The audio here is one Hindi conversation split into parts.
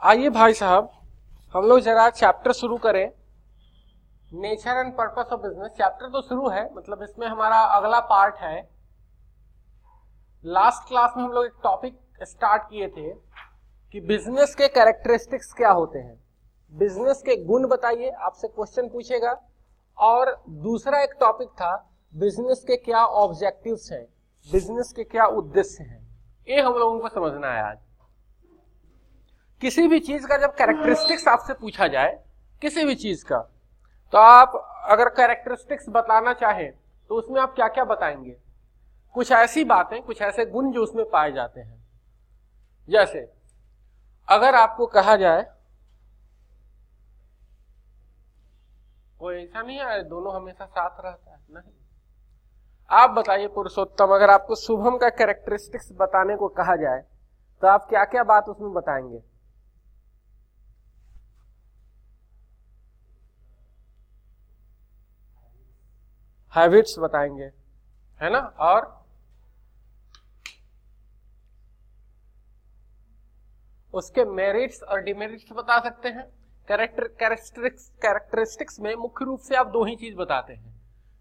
आइए भाई साहब, हम लोग जरा चैप्टर शुरू करें। Nature and purpose of business chapter तो शुरू है, मतलब इसमें हमारा अगला पार्ट है। लास्ट क्लास में हम लोग एक टॉपिक स्टार्ट किए थे कि बिजनेस के कैरेक्टरिस्टिक्स क्या होते हैं, बिजनेस के गुण बताइए, आपसे क्वेश्चन पूछेगा। और दूसरा एक टॉपिक था बिजनेस के क्या ऑब्जेक्टिव्स हैं, बिजनेस के क्या उद्देश्य हैं, ये हम लोगों को समझना है। आज किसी भी चीज का जब कैरेक्टरिस्टिक्स आपसे पूछा जाए, किसी भी चीज का, तो आप अगर कैरेक्टरिस्टिक्स बताना चाहें तो उसमें आप क्या क्या बताएंगे? कुछ ऐसी बातें, कुछ ऐसे गुण जो उसमें पाए जाते हैं। जैसे अगर आपको कहा जाए, कोई ऐसा नहीं है दोनों हमेशा साथ रहता है, नहीं। आप बताइए पुरुषोत्तम, अगर आपको शुभम का कैरेक्टरिस्टिक्स बताने को कहा जाए तो आप क्या क्या बात उसमें बताएंगे? हैबिट्स बताएंगे, है ना। और उसके मेरिट्स और डिमेरिट्स बता सकते हैं। कैरेक्टरिस्टिक्स में मुख्य रूप से आप दो ही चीज बताते हैं।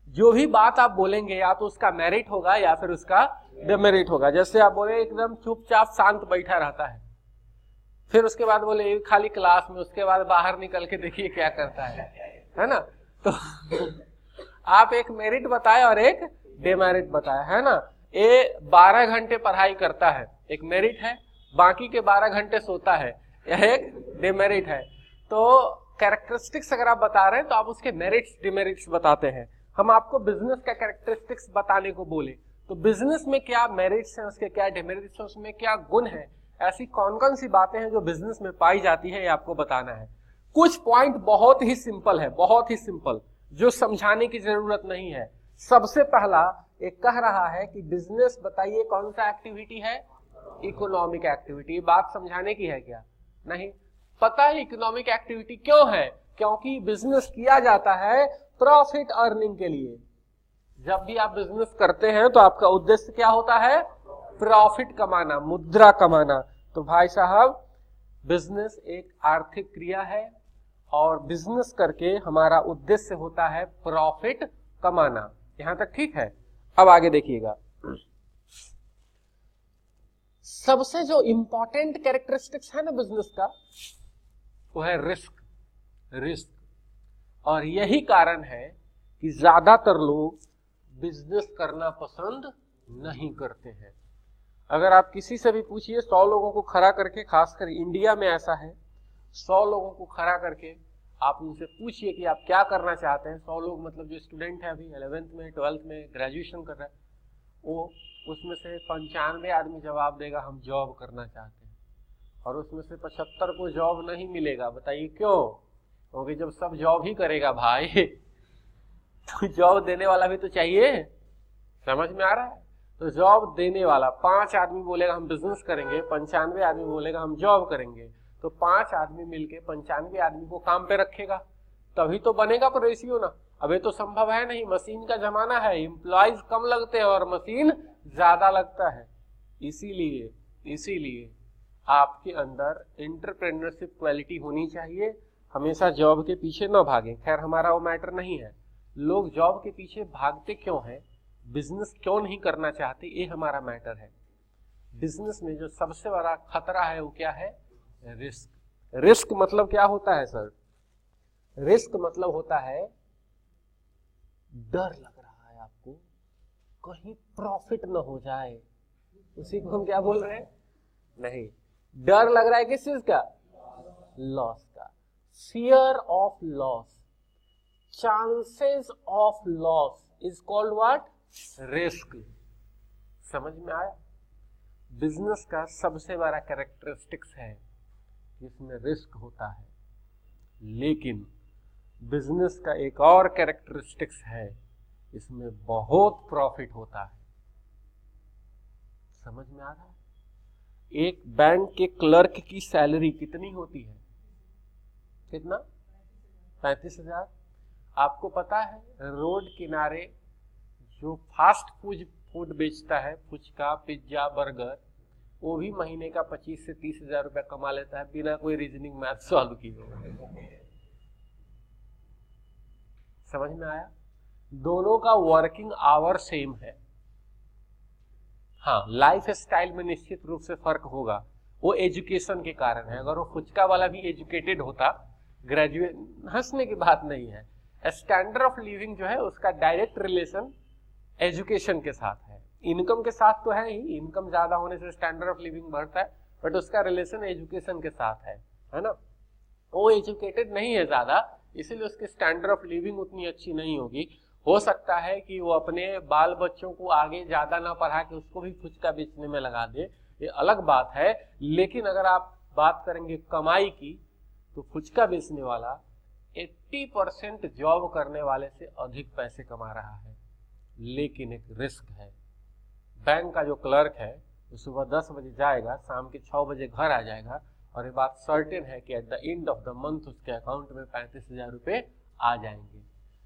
जो भी बात आप बोलेंगे या तो उसका मेरिट होगा या फिर उसका डिमेरिट होगा। जैसे आप बोले एकदम चुपचाप शांत बैठा रहता है, फिर उसके बाद बोले खाली क्लास में, उसके बाद बाहर निकल के देखिए क्या करता है ना। तो आप एक मेरिट बताए और एक डिमेरिट बताए, है ना। ये 12 घंटे पढ़ाई करता है, एक मेरिट है। बाकी के 12 घंटे सोता है, यह एक डिमेरिट है। तो कैरेक्टरिस्टिक्स अगर आप बता रहे हैं तो आप उसके मेरिट्स डिमेरिट्स बताते हैं। हम आपको बिजनेस का कैरेक्टरिस्टिक्स बताने को बोले तो बिजनेस में क्या मेरिट्स हैं, उसके क्या डिमेरिट्स हैं, उसमें क्या गुण है, ऐसी कौन कौन सी बातें हैं जो बिजनेस में पाई जाती है, ये आपको बताना है। कुछ पॉइंट बहुत ही सिंपल है, बहुत ही सिंपल, जो समझाने की जरूरत नहीं है। सबसे पहला एक कह रहा है कि बिजनेस बताइए कौन सा एक्टिविटी है, इकोनॉमिक एक्टिविटी। बात समझाने की है क्या? नहीं। पता है इकोनॉमिक एक्टिविटी क्यों है? क्योंकि बिजनेस किया जाता है प्रॉफिट अर्निंग के लिए। जब भी आप बिजनेस करते हैं तो आपका उद्देश्य क्या होता है? प्रॉफिट कमाना, मुद्रा कमाना। तो भाई साहब, बिजनेस एक आर्थिक क्रिया है और बिजनेस करके हमारा उद्देश्य होता है प्रॉफिट कमाना। यहां तक ठीक है। अब आगे देखिएगा, सबसे जो इंपॉर्टेंट कैरेक्टरिस्टिक्स है ना बिजनेस का, वो है रिस्क। रिस्क। और यही कारण है कि ज्यादातर लोग बिजनेस करना पसंद नहीं करते हैं। अगर आप किसी से भी पूछिए, 100 लोगों को खड़ा करके, खासकर इंडिया में ऐसा है, 100 लोगों को खड़ा करके आप उनसे पूछिए कि आप क्या करना चाहते हैं। 100 लोग मतलब जो स्टूडेंट है अभी 11th में, 12th में, ग्रेजुएशन कर रहा है, वो उसमें से 95 आदमी जवाब देगा हम जॉब करना चाहते हैं। और उसमें से 75 को जॉब नहीं मिलेगा। बताइए क्यों? क्योंकि जब सब जॉब ही करेगा भाई तो जॉब देने वाला भी तो चाहिए। समझ में आ रहा है? तो जॉब देने वाला 5 आदमी बोलेगा हम बिजनेस करेंगे, 95 आदमी बोलेगा हम जॉब करेंगे, तो 5 आदमी मिलके 95 आदमी को काम पे रखेगा, तभी तो बनेगा रेशियो ना। अभी तो संभव है नहीं, मशीन का जमाना है, एम्प्लॉयज कम लगते हैं और मशीन ज्यादा लगता है। इसीलिए आपके अंदर एंटरप्रेन्योरशिप क्वालिटी होनी चाहिए। हमेशा जॉब के पीछे न भागें। खैर हमारा वो मैटर नहीं है, लोग जॉब के पीछे भागते क्यों हैं, बिजनेस क्यों नहीं करना चाहते, ये हमारा मैटर है। बिजनेस में जो सबसे बड़ा खतरा है वो क्या है? रिस्क। रिस्क मतलब क्या होता है सर? रिस्क मतलब होता है डर लग रहा है आपको कहीं प्रॉफिट न हो जाए, उसी को हम क्या बोल रहे हैं? नहीं, डर लग रहा है किस चीज का? लॉस का। Fear of loss, chances of loss is called what? Risk. समझ में आया? बिजनेस का सबसे बड़ा कैरेक्टरिस्टिक्स है इसमें रिस्क होता है। लेकिन बिजनेस का एक और कैरेक्टरिस्टिक्स है, इसमें बहुत प्रॉफिट होता है। समझ में आ रहा है? एक बैंक के क्लर्क की सैलरी कितनी होती है? कितना? 35,000। आपको पता है रोड किनारे जो फास्ट फूड बेचता है, फुचका, पिज्जा, बर्गर, वो भी महीने का 25 से 30 हजार रुपया कमा लेता है बिना कोई रीजनिंग मैथ सॉल्व किए। समझ में आया? दोनों का वर्किंग आवर सेम है। हाँ, लाइफ स्टाइल में निश्चित रूप से फर्क होगा, वो एजुकेशन के कारण है। अगर वो फुचका वाला भी एजुकेटेड होता, ग्रेजुएट, हंसने की बात नहीं है, स्टैंडर्ड ऑफ लिविंग जो है उसका डायरेक्ट रिलेशन एजुकेशन के साथ है। इनकम के साथ तो है ही, इनकम ज्यादा होने से स्टैंडर्ड ऑफ लिविंग बढ़ता है, बट उसका रिलेशन एजुकेशन के साथ है ना। वो एजुकेटेड नहीं है ज्यादा, इसीलिए उसकी स्टैंडर्ड ऑफ लिविंग उतनी अच्छी नहीं होगी। हो सकता है कि वो अपने बाल बच्चों को आगे ज्यादा ना पढ़ा के उसको भी फुचका बेचने में लगा दे, ये अलग बात है। लेकिन अगर आप बात करेंगे कमाई की, तो फुचका बेचने वाला 80% जॉब करने वाले से अधिक पैसे कमा रहा है। लेकिन एक रिस्क है। बैंक का जो क्लर्क है वो सुबह 10 बजे जाएगा, शाम के 6 बजे घर आ जाएगा, और ये बात सर्टेन है कि at the end of the month उसके अकाउंट में 35,000 रुपए आ जाएंगे।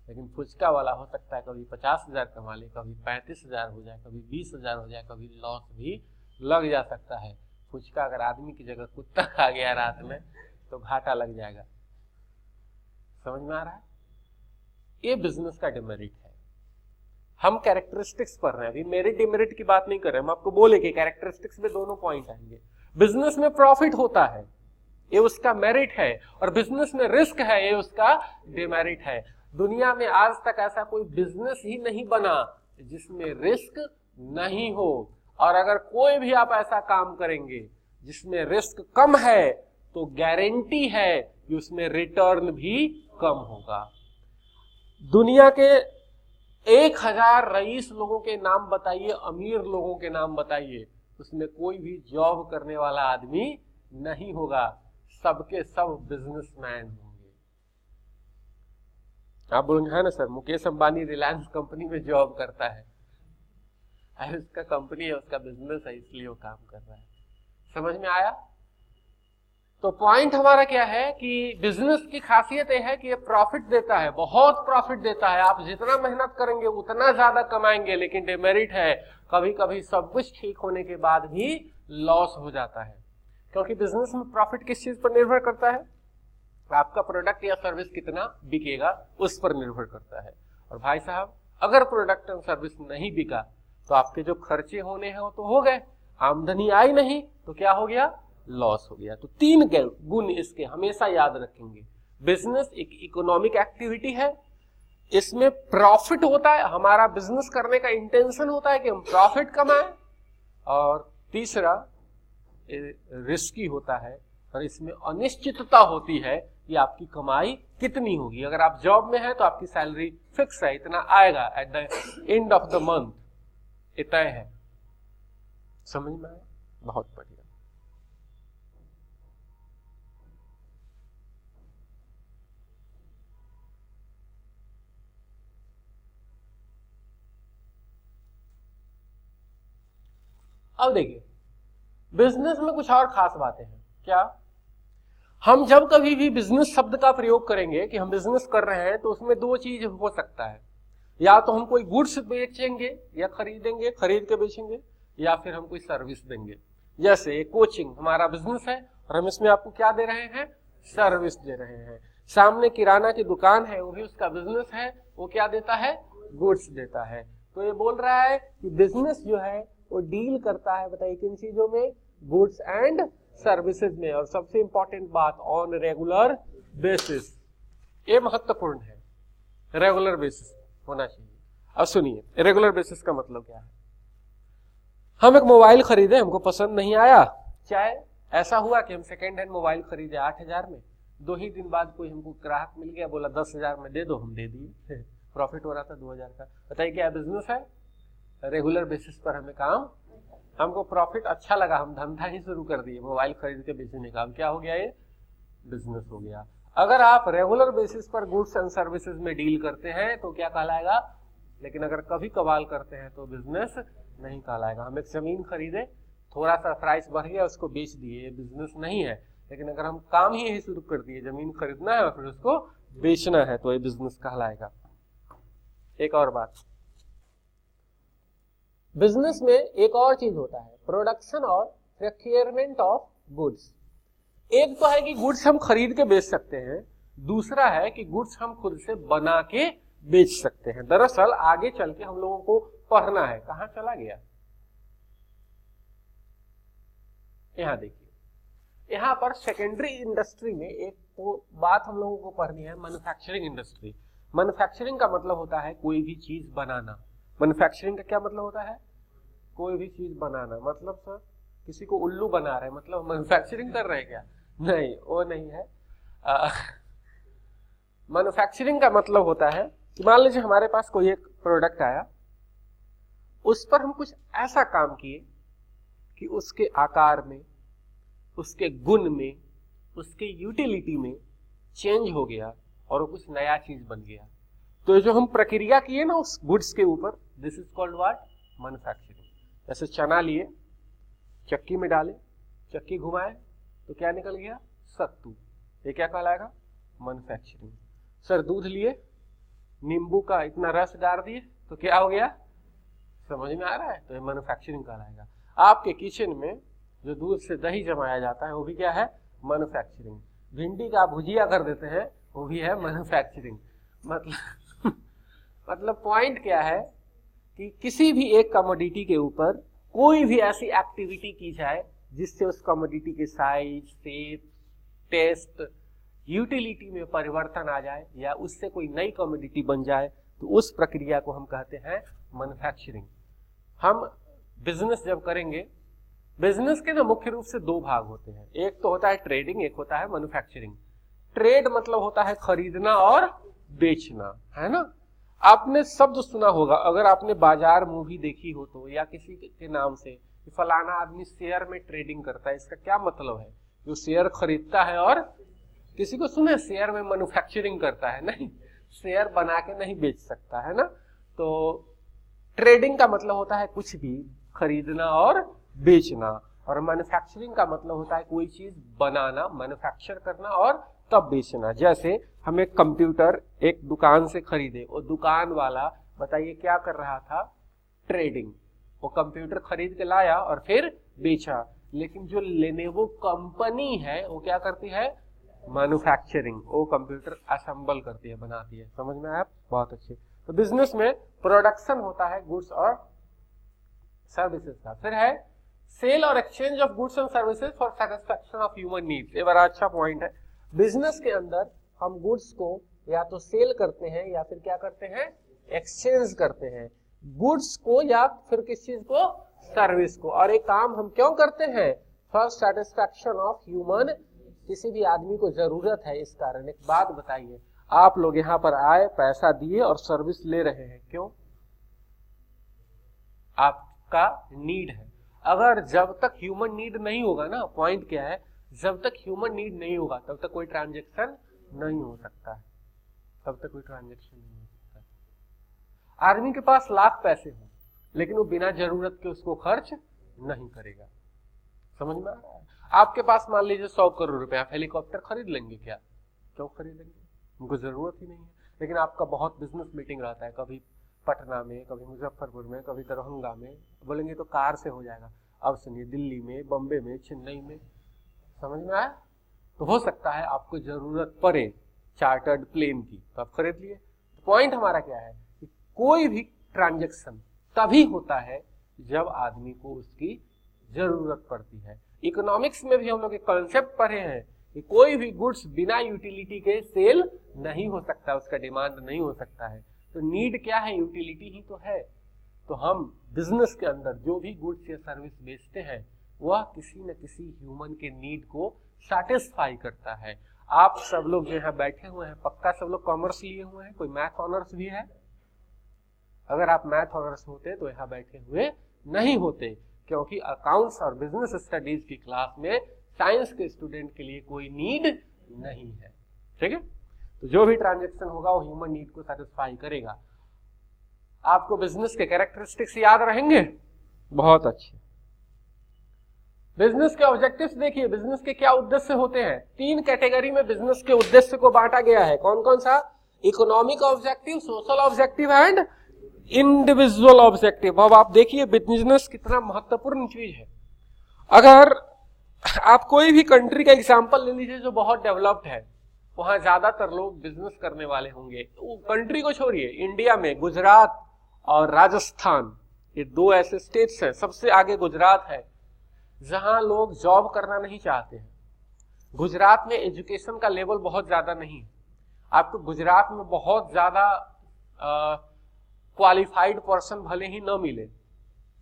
लेकिन फुचका वाला हो सकता है कभी 50,000 कमा ले, कभी 35,000 हो जाए, कभी 20,000 हो जाए, कभी लॉस भी लग जा सकता है। फुचका अगर आदमी की जगह कुत्ता खा गया रात में तो घाटा लग जाएगा। समझ में आ रहा है? ये बिजनेस का डिमेरिट है। हम कैरेक्टरिस्टिक्स पढ़ रहे हैं, अभी मेरिट डिमेरिट की बात नहीं कर रहे, हम आपको बोले कि कैरेक्टरिस्टिक्स में दोनों पॉइंट आएंगे। बिजनेस में प्रॉफिट होता है, ये उसका मेरिट है, और बिजनेस में रिस्क है, ये उसका डिमेरिट है। दुनिया में आज तक ऐसा कोई बिजनेस ही नहीं बना जिसमें रिस्क नहीं हो, और अगर कोई भी आप ऐसा काम करेंगे जिसमें रिस्क कम है तो गारंटी है कि उसमें रिटर्न भी कम होगा। दुनिया के 1000 रईस लोगों के नाम बताइए, अमीर लोगों के नाम बताइए, उसमें कोई भी जॉब करने वाला आदमी नहीं होगा, सबके सब बिजनेसमैन होंगे। आप बोलेंगे है ना सर, मुकेश अंबानी रिलायंस कंपनी में जॉब करता है, अरे उसका कंपनी है, उसका बिजनेस है, इसलिए वो काम कर रहा है। समझ में आया? तो पॉइंट हमारा क्या है कि बिजनेस की खासियत यह है कि ये प्रॉफिट देता है, बहुत प्रॉफिट देता है। आप जितना मेहनत करेंगे उतना ज्यादा कमाएंगे, लेकिन डिमेरिट है, कभी कभी सब कुछ ठीक होने के बाद भी लॉस हो जाता है। क्योंकि बिजनेस में प्रॉफिट किस चीज पर निर्भर करता है? आपका प्रोडक्ट या सर्विस कितना बिकेगा उस पर निर्भर करता है। और भाई साहब, अगर प्रोडक्ट और सर्विस नहीं बिका तो आपके जो खर्चे होने हैं वो तो हो गए, आमदनी आई नहीं तो क्या हो गया? लॉस हो गया। तो 3 गुण इसके हमेशा याद रखेंगे। बिजनेस एक इकोनॉमिक एक्टिविटी है, इसमें प्रॉफिट होता है, हमारा बिजनेस करने का इंटेंशन होता है कि हम प्रॉफिट कमाएं, और तीसरा रिस्की होता है, और इसमें अनिश्चितता होती है कि आपकी कमाई कितनी होगी। अगर आप जॉब में हैं तो आपकी सैलरी फिक्स है, इतना आएगा at the end of the month, ये तय है। समझ में आया? बहुत बढ़िया। अब देखिए, बिजनेस में कुछ और खास बातें हैं। क्या? हम जब कभी भी बिजनेस शब्द का प्रयोग करेंगे कि हम बिजनेस कर रहे हैं, तो उसमें 2 चीज हो सकता है। या तो हम कोई गुड्स बेचेंगे या खरीदेंगे, खरीद के बेचेंगे, या फिर हम कोई सर्विस देंगे। जैसे कोचिंग हमारा बिजनेस है और हम इसमें आपको क्या दे रहे हैं? सर्विस दे रहे हैं। सामने किराना की दुकान है, वो भी उसका बिजनेस है, वो क्या देता है? गुड्स देता है। तो ये बोल रहा है कि बिजनेस जो है वो डील करता है, बताइए किन चीजों में? गुड्स एंड सर्विसेज में। और सबसे इंपॉर्टेंट बात, ऑन रेगुलर बेसिस। ये महत्वपूर्ण है, रेगुलर बेसिस होना चाहिए। अब सुनिए, रेगुलर बेसिस का मतलब क्या है? हम एक मोबाइल खरीदे, हमको पसंद नहीं आया, चाहे ऐसा हुआ कि हम सेकेंड हैंड मोबाइल खरीदे 8,000 में, 2 ही दिन बाद कोई हमको ग्राहक मिल गया, बोला 10,000 में दे दो, हम दे दिए, प्रॉफिट हो रहा था 2,000 का। बताइए क्या बिजनेस है? रेगुलर बेसिस पर हमें काम, हमको प्रॉफिट अच्छा लगा, हम धंधा ही शुरू कर दिए मोबाइल खरीद के बेचने का। अब क्या हो गया? ये बिजनेस हो गया। अगर आप रेगुलर बेसिस पर गुड्स एंड सर्विसेज में डील करते हैं तो क्या कहलाएगा? लेकिन अगर कभी कभाल करते हैं तो बिजनेस नहीं कहलाएगा। हम एक जमीन खरीदे, थोड़ा सा प्राइस बढ़ गया, उसको बेच दिए, ये बिजनेस नहीं है। लेकिन अगर हम काम ही यही शुरू कर दिए, जमीन खरीदना है और फिर उसको बेचना है, तो ये बिजनेस कहलाएगा। एक और बात, बिजनेस में एक और चीज होता है, प्रोडक्शन और प्रोक्योरमेंट ऑफ गुड्स। एक तो है कि गुड्स हम खरीद के बेच सकते हैं, दूसरा है कि गुड्स हम खुद से बना के बेच सकते हैं। दरअसल आगे चल के हम लोगों को पढ़ना है, कहां चला गया, यहां देखिए, यहां पर सेकेंडरी इंडस्ट्री में एक तो बात हम लोगों को पढ़नी है, मैन्युफैक्चरिंग इंडस्ट्री। मैन्युफैक्चरिंग का मतलब होता है कोई भी चीज बनाना। मैन्युफैक्चरिंग का क्या मतलब होता है, कोई भी चीज बनाना। मतलब सर किसी को उल्लू बना रहे, मतलब मैन्युफैक्चरिंग कर रहे हैं क्या? नहीं, वो नहीं है। मैन्युफैक्चरिंग का मतलब होता है कि मान लीजिए हमारे पास कोई एक प्रोडक्ट आया, उस पर हम कुछ ऐसा काम किए कि उसके आकार में, उसके गुण में, उसके यूटिलिटी में चेंज हो गया और वो कुछ नया चीज बन गया। तो जो हम प्रक्रिया किए ना उस गुड्स के ऊपर, this is called what, manufacturing. जैसे चना लिए, चक्की में डाले, चक्की घुमाए तो क्या निकल गया, सत्तू, ये क्या कहलाएगा, मैन्युफैक्चरिंग। सर दूध लिए, नींबू का इतना रस डाल दिए तो क्या हो गया, समझ में आ रहा है, तो ये मैन्युफैक्चरिंग कहलाएगा। आपके किचन में जो दूध से दही जमाया जाता है वो भी क्या है, मैन्युफैक्चरिंग। भिंडी का भुजिया कर देते हैं वो भी है मैन्युफैक्चरिंग। मतलब पॉइंट क्या है कि किसी भी एक कमोडिटी के ऊपर कोई भी ऐसी एक्टिविटी की जाए जिससे उस कमोडिटी के साइज, शेप, टेस्ट, यूटिलिटी में परिवर्तन आ जाए या उससे कोई नई कमोडिटी बन जाए, तो उस प्रक्रिया को हम कहते हैं मैन्युफैक्चरिंग। हम बिजनेस जब करेंगे, बिजनेस के ना मुख्य रूप से दो भाग होते हैं, एक तो होता है ट्रेडिंग, एक होता है मैन्युफैक्चरिंग। ट्रेड मतलब होता है खरीदना और बेचना, है ना। आपने शब्द सुना होगा, अगर आपने बाजार मूवी देखी हो तो, या किसी के नाम से कि फलाना आदमी शेयर में ट्रेडिंग करता है, इसका क्या मतलब है, जो शेयर खरीदता है और किसी को सुने शेयर में मैन्युफैक्चरिंग करता है, नहीं, शेयर बना के नहीं बेच सकता, है ना। तो ट्रेडिंग का मतलब होता है कुछ भी खरीदना और बेचना, और मैन्युफैक्चरिंग का मतलब होता है कोई चीज बनाना, मैन्युफैक्चर करना और तब बेचना। जैसे हम एक कंप्यूटर एक दुकान से खरीदे, वो दुकान वाला बताइए क्या कर रहा था, ट्रेडिंग। वो कंप्यूटर खरीद के लाया और फिर बेचा, लेकिन जो लेनोवो कंपनी है वो क्या करती है, मैन्युफैक्चरिंग, वो कंप्यूटर असेंबल करती है, बनाती है। समझ में आया, बहुत अच्छे। तो बिजनेस में प्रोडक्शन होता है गुड्स और सर्विसेज का। फिर है सेल और exchange of goods and services for satisfaction of human needs. ये बड़ा अच्छा पॉइंट है। बिजनेस के अंदर हम गुड्स को या तो सेल करते हैं या फिर क्या करते हैं, एक्सचेंज करते हैं, गुड्स को या फिर किस चीज को, सर्विस को। और एक काम हम क्यों करते हैं, फॉर सैटिस्फैक्शन ऑफ ह्यूमन, किसी भी आदमी को जरूरत है इस कारण। एक बात बताइए, आप लोग यहाँ पर आए, पैसा दिए और सर्विस ले रहे हैं, क्यों, आपका नीड है। अगर जब तक ह्यूमन नीड नहीं होगा ना, पॉइंट क्या है, जब तक ह्यूमन नीड नहीं होगा तब तक कोई ट्रांजैक्शन नहीं हो सकता है, तब तक कोई ट्रांजैक्शन नहीं हो सकता है। आदमी के पास लाख पैसे हो लेकिन वो बिना जरूरत के उसको खर्च नहीं करेगा। समझ में आ रहा है। आपके पास मान लीजिए 100 करोड़ रुपए, आप हेलीकॉप्टर खरीद लेंगे क्या, क्यों खरीदेंगे, उनको जरूरत ही नहीं है। लेकिन आपका बहुत बिजनेस मीटिंग रहता है, कभी पटना में, कभी मुजफ्फरपुर में, कभी दरभंगा में, बोलेंगे तो कार से हो जाएगा। अब सुनिए दिल्ली में, बम्बे में, चेन्नई में, समझ में आया। तो हो सकता है आपको जरूरत पड़े चार्टर्ड प्लेन की, तो आप खरीद लिए। पॉइंट हमारा क्या है कि कोई भी ट्रांजैक्शन तभी होता है जब आदमी को उसकी जरूरत पड़ती है। इकोनॉमिक्स में भी हम लोग एक कॉन्सेप्ट पढ़े हैं कि कोई भी गुड्स बिना यूटिलिटी के सेल नहीं हो सकता, उसका डिमांड नहीं हो सकता है। तो नीड क्या है, यूटिलिटी ही तो है। तो हम बिजनेस के अंदर जो भी गुड्स या सर्विस बेचते हैं वह किसी न किसी ह्यूमन के नीड को सैटिस्फाई करता है। आप सब लोग जो यहाँ बैठे हुए हैं, पक्का सब लोग कॉमर्स लिए हुए हैं, कोई मैथ ऑनर्स भी है। अगर आप मैथ ऑनर्स होते तो यहाँ बैठे हुए नहीं होते, क्योंकि अकाउंट्स और बिजनेस स्टडीज की क्लास में साइंस के स्टूडेंट के लिए कोई नीड नहीं है। ठीक है, तो जो भी ट्रांजैक्शन होगा वो ह्यूमन नीड को सेटिस्फाई करेगा। आपको बिजनेस के कैरेक्टरिस्टिक्स याद रहेंगे, बहुत अच्छे। बिजनेस के ऑब्जेक्टिव्स देखिए, बिजनेस के क्या उद्देश्य होते हैं। 3 कैटेगरी में बिजनेस के उद्देश्य को बांटा गया है। कौन कौन सा, economic objective, social objective and individual objective. अब आप देखिए बिजनेस कितना महत्वपूर्ण चीज है। अगर आप कोई भी कंट्री का एग्जांपल ले लीजिए जो बहुत डेवलप्ड है, वहां ज्यादातर लोग बिजनेस करने वाले होंगे। तो कंट्री को छोड़िए, इंडिया में गुजरात और राजस्थान, ये दो ऐसे स्टेट्स हैं, सबसे आगे गुजरात है, जहां लोग जॉब करना नहीं चाहते हैं। गुजरात में एजुकेशन का लेवल बहुत ज्यादा नहीं है। आपको गुजरात में बहुत ज्यादा क्वालिफाइड पर्सन भले ही न मिले,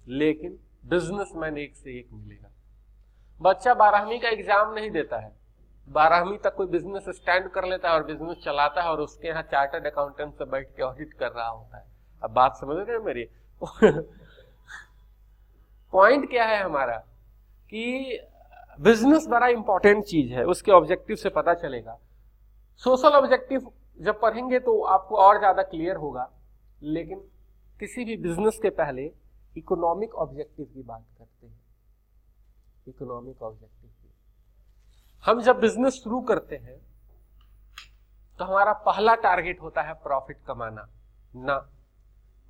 लेकिन बिजनेसमैन एक से एक मिलेगा। बच्चा 12वीं का एग्जाम नहीं देता है, 12वीं तक कोई बिजनेस स्टैंड कर लेता है और बिजनेस चलाता है, और उसके यहाँ चार्टर्ड अकाउंटेंट से बैठ के ऑडिट कर रहा होता है। अब बात समझ रहे हैं मेरी? पॉइंट क्या है हमारा कि बिजनेस बड़ा इंपॉर्टेंट चीज है, उसके ऑब्जेक्टिव से पता चलेगा। सोशल ऑब्जेक्टिव जब पढ़ेंगे तो आपको और ज्यादा क्लियर होगा, लेकिन किसी भी बिजनेस के पहले इकोनॉमिक ऑब्जेक्टिव की बात करते हैं। इकोनॉमिक ऑब्जेक्टिव की, हम जब बिजनेस शुरू करते हैं तो हमारा पहला टारगेट होता है प्रॉफिट कमाना, ना,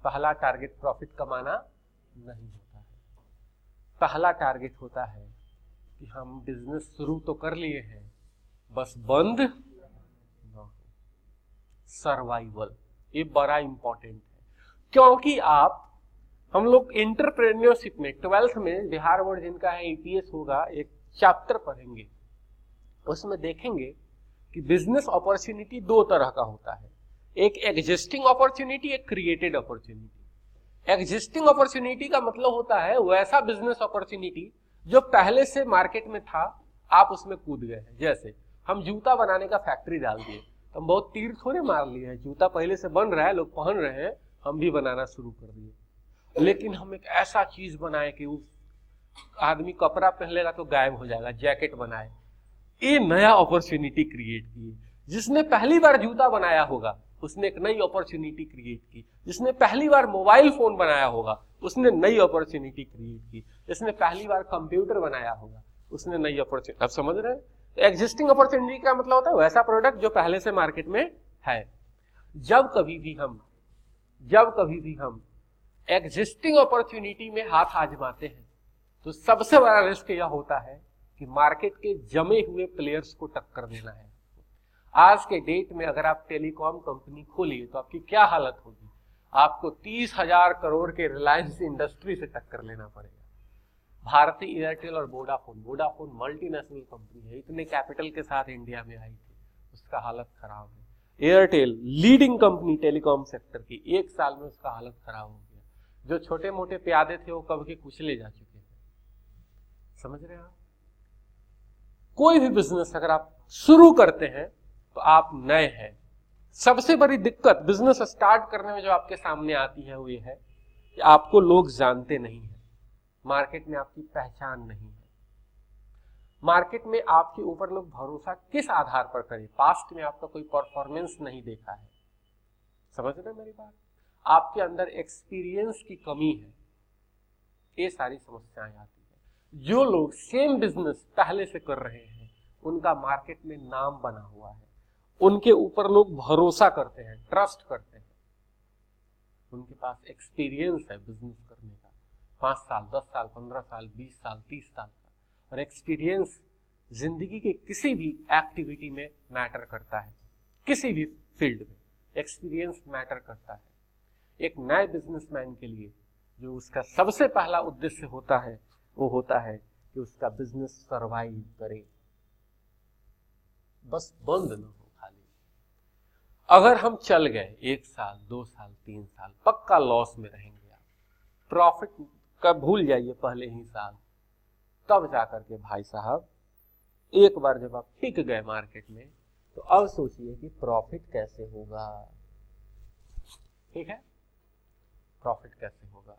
पहला टारगेट प्रॉफिट कमाना नहीं होता है। पहला टारगेट होता है कि हम बिजनेस शुरू तो कर लिए हैं, बस बंद ना हो, सर्वाइवल। ये बड़ा इंपॉर्टेंट है, क्योंकि हम लोग एंटरप्रेन्योरशिप में 12th में बिहार बोर्ड जिनका है ईपीएस होगा, एक चैप्टर पढ़ेंगे, उसमें देखेंगे कि बिजनेस अपॉर्चुनिटी दो तरह का होता है, एक एग्जिस्टिंग अपॉर्चुनिटी, एक क्रिएटेड अपॉर्चुनिटी। एग्जिस्टिंग अपॉर्चुनिटी का मतलब होता है वैसा बिजनेस अपॉर्चुनिटी जो पहले से मार्केट में था, आप उसमें कूद गए हैं। जैसे हम जूता बनाने का फैक्ट्री डाल दिए, तो हम बहुत तीर थोड़े मार लिए हैं, जूता पहले से बन रहा है, लोग पहन रहे हैं, हम भी बनाना शुरू कर दिए। लेकिन हम एक ऐसा चीज बनाए कि उस आदमी कपड़ा पहनेगा तो गायब हो जाएगा, जैकेट बनाए, ये नया अपॉर्चुनिटी क्रिएट की। जिसने पहली बार जूता बनाया होगा उसने एक नई अपॉर्चुनिटी क्रिएट की, जिसने पहली बार मोबाइल फोन बनाया होगा उसने नई अपॉर्चुनिटी क्रिएट की, जिसने पहली बार कंप्यूटर बनाया होगा उसने नई अपॉर्चुनिटी। अब समझ रहे हैं? एग्जिस्टिंग अपॉर्चुनिटी का मतलब होता है वैसा प्रोडक्ट जो पहले से मार्केट में है। जब कभी भी हम एग्जिस्टिंग अपॉर्चुनिटी में हाथ आजमाते हैं तो सबसे बड़ा रिस्क यह होता है कि मार्केट के जमे हुए प्लेयर्स को टक्कर देना है। आज के डेट में अगर आप टेलीकॉम कंपनी खोलिए तो आपकी क्या हालत होगी? आपको 30,000 करोड़ के रिलायंस इंडस्ट्री से टक्कर लेना पड़ेगा। भारती एयरटेल और वोडाफोन मल्टीनेशनल कंपनी है, इतने कैपिटल के साथ इंडिया में आई थी, उसका हालत खराब है। Airtel leading company telecom sector की, 1 साल में उसका हालत खराब हो गया। जो छोटे मोटे प्यादे थे वो कब के कुचले जा चुके हैं। समझ रहे हैं आप? कोई भी बिजनेस अगर आप शुरू करते हैं तो आप नए हैं। सबसे बड़ी दिक्कत बिजनेस स्टार्ट करने में जो आपके सामने आती है वो ये है कि आपको लोग जानते नहीं है, मार्केट में आपकी पहचान नहीं है, मार्केट में आपके ऊपर लोग भरोसा किस आधार पर करें, पास्ट में आपका कोई परफॉर्मेंस नहीं देखा है। समझ रहे मेरी बात? आपके अंदर एक्सपीरियंस की कमी है, ये सारी समस्याएं आती है। जो लोग सेम बिजनेस पहले से कर रहे हैं उनका मार्केट में नाम बना हुआ है, उनके ऊपर लोग भरोसा करते हैं, ट्रस्ट करते हैं, उनके पास एक्सपीरियंस है बिजनेस करने का, 5 साल 10 साल 15 साल 20 साल 30 साल का। और एक्सपीरियंस जिंदगी के किसी भी एक्टिविटी में मैटर करता है, किसी भी फील्ड में एक्सपीरियंस मैटर करता है। एक नए बिजनेसमैन के लिए जो उसका सबसे पहला उद्देश्य होता है वो होता है कि उसका बिजनेस सरवाइव करे, बस बंद न हो। खाली अगर हम चल गए 1 साल 2 साल 3 साल, पक्का लॉस में रहेंगे आप। प्रॉफिट का भूल जाइए पहले ही साल, तब जाकर के भाई साहब एक बार जब आप टिक गए मार्केट में तो अब सोचिए कि प्रॉफिट कैसे होगा। ठीक है, प्रॉफिट कैसे होगा।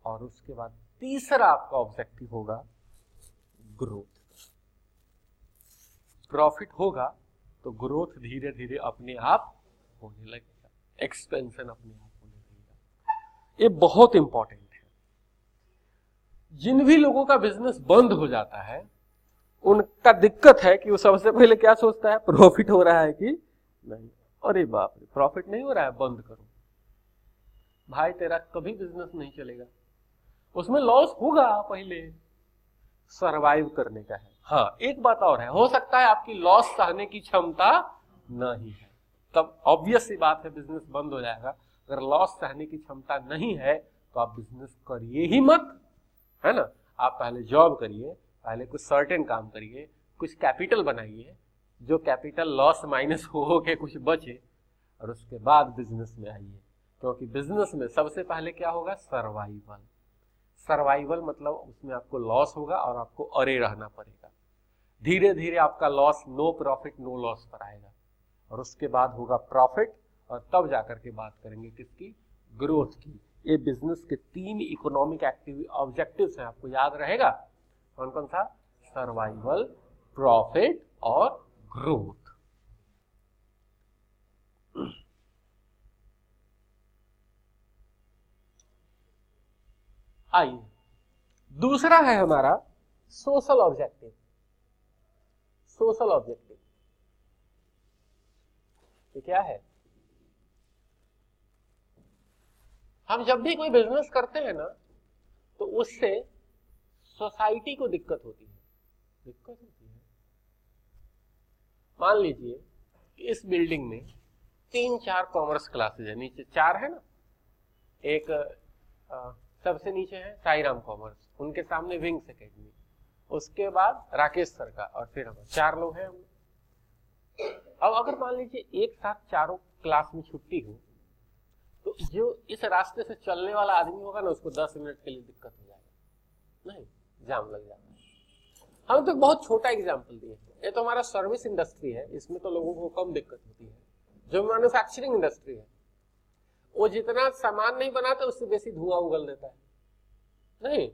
और उसके बाद तीसरा आपका ऑब्जेक्टिव होगा ग्रोथ। प्रॉफिट होगा तो ग्रोथ धीरे धीरे अपने आप होने लगेगा, एक्सपेंशन अपने आप होने लगेगा। ये बहुत इंपॉर्टेंट है। जिन भी लोगों का बिजनेस बंद हो जाता है उनका दिक्कत है कि वो सबसे पहले क्या सोचता है, प्रॉफिट हो रहा है कि नहीं। अरे बाप रे, प्रॉफिट नहीं हो रहा है, बंद करो। भाई तेरा कभी बिजनेस नहीं चलेगा, उसमें लॉस होगा पहले, सरवाइव करने का है। हाँ, एक बात और है, हो सकता है आपकी लॉस सहने की क्षमता नहीं है, तब ऑब्वियस सी बात है बिजनेस बंद हो जाएगा। अगर लॉस सहने की क्षमता नहीं है तो आप बिजनेस करिए ही मत, है ना। आप पहले जॉब करिए, पहले कुछ सर्टेन काम करिए, कुछ कैपिटल बनाइए, जो कैपिटल लॉस माइनस हो के कुछ बचे, और उसके बाद बिजनेस में आइए। क्योंकि बिजनेस में सबसे पहले क्या होगा, सर्वाइवल। सर्वाइवल मतलब उसमें आपको लॉस होगा और आपको अरे रहना पड़ेगा। धीरे धीरे आपका loss no profit no loss पर आएगा, और उसके बाद होगा प्रॉफिट, और तब जाकर के बात करेंगे किसकी, ग्रोथ की। ये बिजनेस के 3 इकोनॉमिक ऑब्जेक्टिव्स हैं, आपको याद रहेगा कौन कौन सा, सर्वाइवल, प्रॉफिट और ग्रोथ। आइए, दूसरा है हमारा सोशल ऑब्जेक्टिव। सोशल ऑब्जेक्टिव ये क्या है, हम जब भी कोई बिजनेस करते हैं ना तो उससे सोसाइटी को दिक्कत होती है। मान लीजिए कि इस बिल्डिंग में 3-4 कॉमर्स क्लासेज है, नीचे 4 है ना, एक सबसे नीचे है साईराम कॉमर्स, उनके सामने विंग्स एकेडमी, उसके बाद राकेश सर का, और फिर हम 4 लोग हैं। अब अगर मान लीजिए एक साथ चारों क्लास में छुट्टी हो, तो जो इस रास्ते से चलने वाला आदमी होगा ना, उसको 10 मिनट के लिए दिक्कत हो जाएगा, नहीं जाम लग जाता है। हम तो बहुत छोटा एग्जाम्पल दिए, ये तो हमारा सर्विस इंडस्ट्री है, इसमें तो लोगों को कम दिक्कत होती है। जो मैन्युफैक्चरिंग इंडस्ट्री है, वो जितना सामान नहीं बनाता उससे बेसी धुआं उगल देता है, नहीं,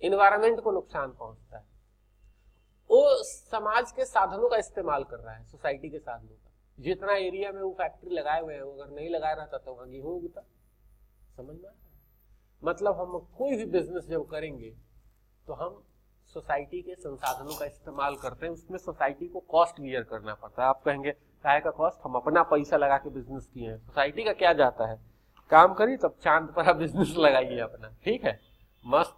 इन्वायरमेंट को नुकसान पहुंचता है। वो समाज के साधनों का इस्तेमाल कर रहा है, सोसाइटी के साधनों का। जितना एरिया में वो फैक्ट्री लगाए हुए हैं, अगर नहीं लगाया रहता तो वहां गेहूं उगता। समझ में आ रहा है? मतलब हम कोई भी बिजनेस जब करेंगे तो हम सोसाइटी के संसाधनों का इस्तेमाल करते हैं, उसमें सोसाइटी को कॉस्ट बियर करना पड़ता है। आप कहेंगे काहे का कॉस्ट, हम अपना पैसा लगा के बिजनेस किए हैं, सोसाइटी का क्या जाता है। काम करिए तब चांद पर बिजनेस लगाइए अपना, ठीक है, मस्त,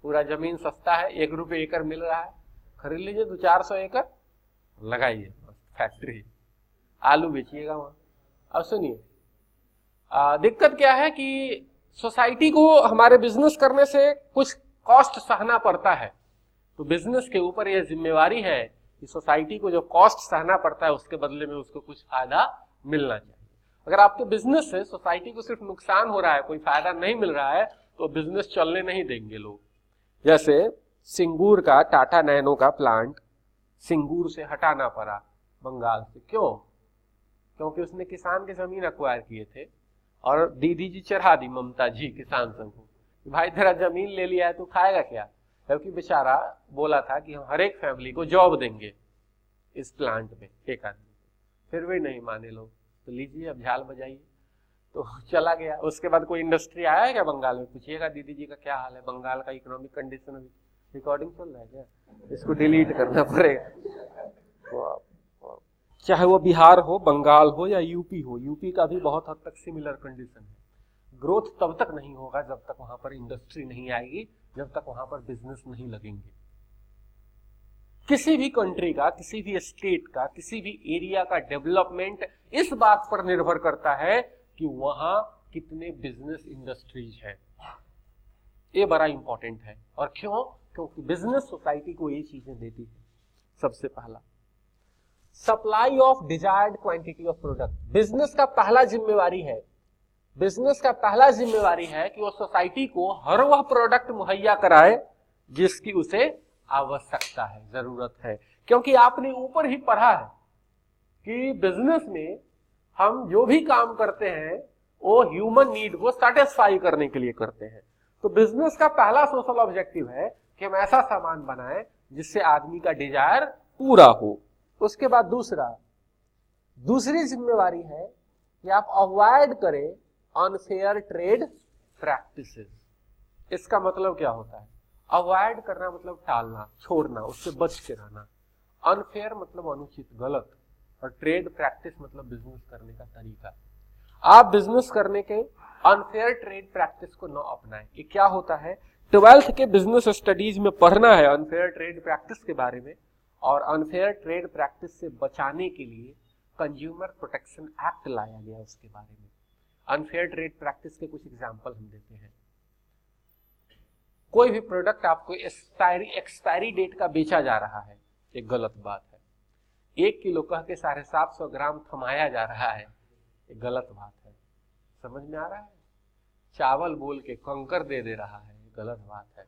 पूरा जमीन सस्ता है, 1 रुपये एकड़ मिल रहा है, खरीद लीजिए 200-400 एकड़ लगाइए, फैक्ट्री, आलू बेचिएगा वहां। अब सुनिए, दिक्कत क्या है कि सोसाइटी को हमारे बिजनेस करने से कुछ कॉस्ट सहना पड़ता है, तो बिजनेस के ऊपर यह जिम्मेवारी है कि सोसाइटी को जो कॉस्ट सहना पड़ता है उसके बदले में उसको कुछ फायदा मिलना चाहिए। अगर आपके बिजनेस से सोसाइटी को सिर्फ नुकसान हो रहा है, कोई फायदा नहीं मिल रहा है, तो बिजनेस चलने नहीं देंगे लोग। जैसे सिंगूर का टाटा नैनो का प्लांट सिंगूर से हटाना पड़ा बंगाल से, क्यों? क्योंकि उसने किसान की जमीन अक्वायर किए थे और दीदी जी चढ़ा दी, ममता जी किसान संघ को, भाई तेरा जमीन ले लिया है तो खाएगा क्या। क्योंकि बेचारा बोला था कि हम हर एक फैमिली को जॉब देंगे इस प्लांट में, एक आदमी, फिर भी नहीं माने लोग, तो लीजिए अब झाल बजाइए, तो चला गया। उसके बाद कोई इंडस्ट्री आया है क्या बंगाल में? पूछिएगा दीदी जी का क्या हाल है, बंगाल का इकोनॉमिक कंडीशन। अभी रिकॉर्डिंग चल रहा है क्या, इसको डिलीट करना पड़ेगा। चाहे वो बिहार हो, बंगाल हो या यूपी हो, यूपी का भी बहुत हद तक सिमिलर कंडीशन है। ग्रोथ तब तक नहीं होगा जब तक वहां पर इंडस्ट्री नहीं आएगी, जब तक वहां पर बिजनेस नहीं लगेंगे। किसी भी कंट्री का, किसी भी स्टेट का, किसी भी एरिया का डेवलपमेंट इस बात पर निर्भर करता है कि वहां कितने बिजनेस इंडस्ट्रीज है। ये बड़ा इंपॉर्टेंट है। और क्यों? क्योंकि बिजनेस सोसाइटी को ये चीजें देती है। सबसे पहला, supply of desired quantity of product. Business का पहला जिम्मेवारी है, बिजनेस का पहला जिम्मेवारी है कि वो सोसाइटी को हर वह प्रोडक्ट मुहैया कराए जिसकी उसे आवश्यकता है, जरूरत है। क्योंकि आपने ऊपर ही पढ़ा है कि बिजनेस में हम जो भी काम करते हैं वो ह्यूमन नीड को सेटिस्फाई करने के लिए करते हैं। तो बिजनेस का पहला सोशल ऑब्जेक्टिव है कि हम ऐसा सामान बनाएं जिससे आदमी का डिजायर पूरा हो। उसके बाद दूसरी जिम्मेवारी है कि आप अवॉइड करें अनफेयर ट्रेड प्रैक्टिसेस। इसका मतलब क्या होता है? अवॉइड करना मतलब टालना, छोड़ना, उससे बच के रहना। अनफेयर मतलब अनुचित, गलत, और ट्रेड प्रैक्टिस मतलब बिजनेस करने का तरीका। आप बिजनेस करने के अनफेयर ट्रेड प्रैक्टिस को न अपनाएं। ये क्या होता है ट्वेल्थ के बिजनेस स्टडीज में पढ़ना है अनफेयर ट्रेड प्रैक्टिस के बारे में, और अनफेयर ट्रेड प्रैक्टिस से बचाने के लिए कंज्यूमर प्रोटेक्शन एक्ट लाया गया उसके बारे में। अनफेयर ट्रेड प्रैक्टिस के कुछ एग्जांपल हम देते हैं। कोई भी प्रोडक्ट आपको एक्सपायरी डेट का बेचा जा रहा है, एक गलत बात है। 1 किलो कह के 750 ग्राम थमाया जा रहा है, एक गलत बात है। समझ में आ रहा है? चावल बोल के कंकर दे रहा है, गलत बात है।